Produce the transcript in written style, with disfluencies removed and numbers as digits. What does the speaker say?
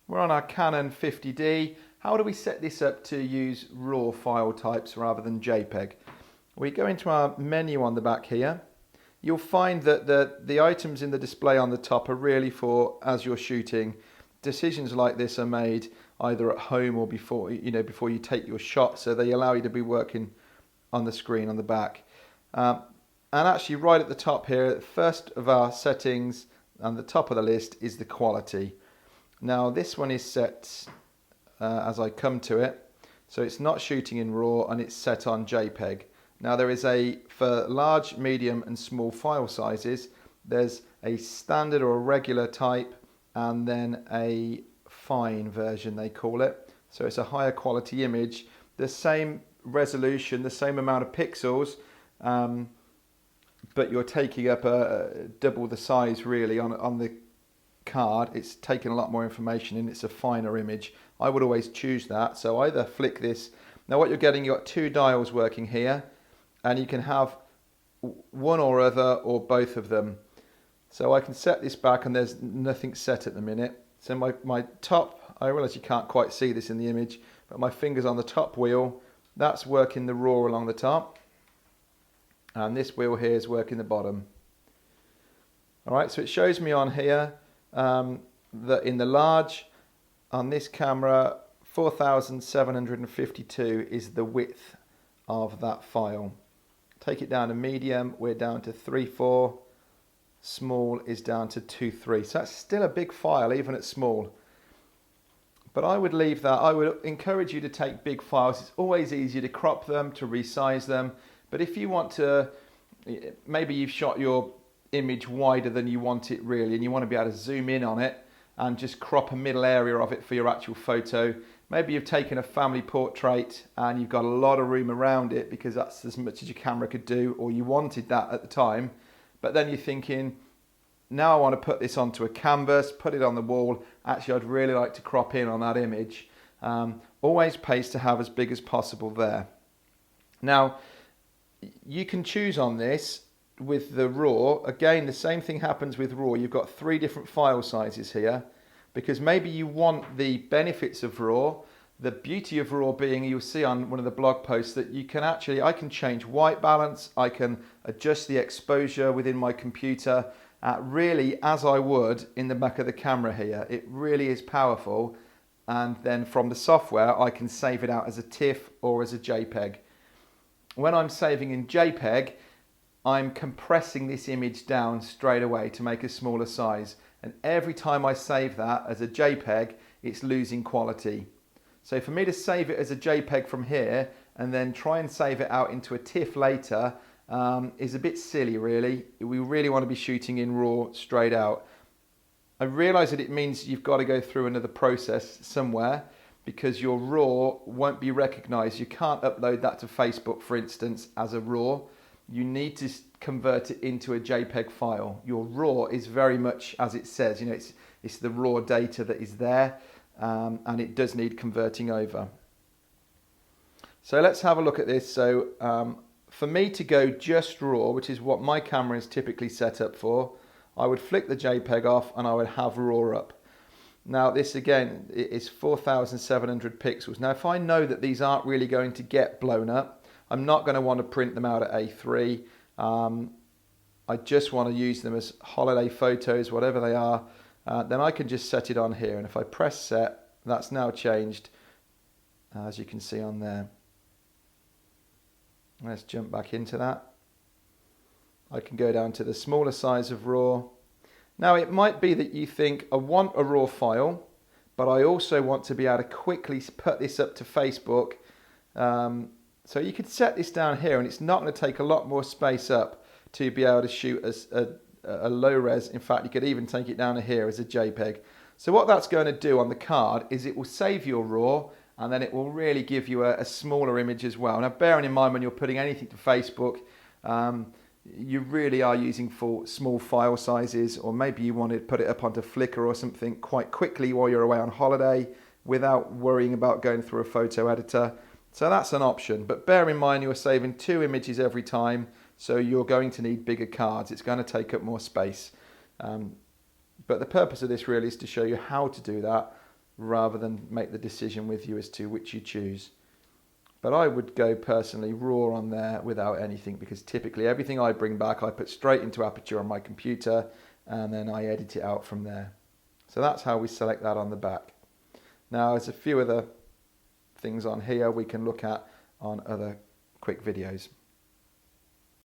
We're on our Canon 50D. How do we set this up to use RAW file types rather than JPEG? We go into our menu on the back here. You'll find that the items in the display on the top are really for as you're shooting. Decisions like this are made either at home or before you take your shot, so they allow you to be working on the screen on the back. And actually right at the top here, the first of our settings on the top of the list is the quality. Now this one is set as I come to it, so it's not shooting in RAW and it's set on JPEG. Now there is for large, medium and small file sizes, there's a standard or a regular type and then a fine version they call it. So it's a higher quality image, the same resolution, the same amount of pixels, but you're taking up double the size really on the card. It's taking a lot more information and it's a finer image. I would always choose that, so either flick this. Now what you're getting, you've got two dials working here and you can have one or other or both of them. So I can set this back and there's nothing set at the minute. So my top, I realise you can't quite see this in the image, but my finger's on the top wheel, that's working the RAW along the top, and this wheel here is working the bottom. Alright, so it shows me on here that in the large, on this camera, 4752 is the width of that file. Take it down to medium, we're down to 3.4, small is down to 2.3, so that's still a big file even at small. But I would leave that. I would encourage you to take big files. It's always easier to crop them, to resize them, but if you want to, maybe you've shot your image wider than you want it really and you want to be able to zoom in on it and just crop a middle area of it for your actual photo. Maybe you've taken a family portrait and you've got a lot of room around it because that's as much as your camera could do, or you wanted that at the time, but then you're thinking, now I want to put this onto a canvas, put it on the wall, actually I'd really like to crop in on that image. Always pays to have as big as possible there. Now you can choose on this with the RAW. Again, the same thing happens with RAW. You've got three different file sizes here because maybe you want the benefits of RAW. The beauty of RAW being, you'll see on one of the blog posts that you can actually, I can change white balance, I can adjust the exposure within my computer really as I would in the back of the camera here. It really is powerful, and then from the software I can save it out as a TIFF or as a JPEG. When I'm saving in JPEG, I'm compressing this image down straight away to make a smaller size, and every time I save that as a JPEG it's losing quality. So for me to save it as a JPEG from here and then try and save it out into a TIFF later is a bit silly really. We really want to be shooting in RAW straight out. I realise that it means you've got to go through another process somewhere because your RAW won't be recognised. You can't upload that to Facebook, for instance, as a RAW. You need to convert it into a JPEG file. Your RAW is very much as it says, it's the raw data that is there, and it does need converting over. So let's have a look at this. So for me to go just RAW, which is what my camera is typically set up for, I would flick the JPEG off and I would have RAW up. Now this again is 4700 pixels. Now if I know that these aren't really going to get blown up, I'm not going to want to print them out at A3. I just want to use them as holiday photos, whatever they are. Then I can just set it on here, and if I press set, that's now changed, as you can see on there. Let's jump back into that. I can go down to the smaller size of RAW. Now it might be that you think, I want a RAW file, but I also want to be able to quickly put this up to Facebook. So you could set this down here and it's not going to take a lot more space up to be able to shoot a low res. In fact, you could even take it down to here as a JPEG. So what that's going to do on the card is it will save your RAW and then it will really give you a smaller image as well. Now bearing in mind when you're putting anything to Facebook, you really are using for small file sizes, or maybe you want to put it up onto Flickr or something quite quickly while you're away on holiday without worrying about going through a photo editor. So that's an option, but bear in mind you're saving 2 images every time, so you're going to need bigger cards. It's going to take up more space. But the purpose of this really is to show you how to do that rather than make the decision with you as to which you choose. But I would go personally raw on there without anything, because typically everything I bring back I put straight into Aperture on my computer and then I edit it out from there. So that's how we select that on the back. Now there's a few other things on here we can look at on other quick videos.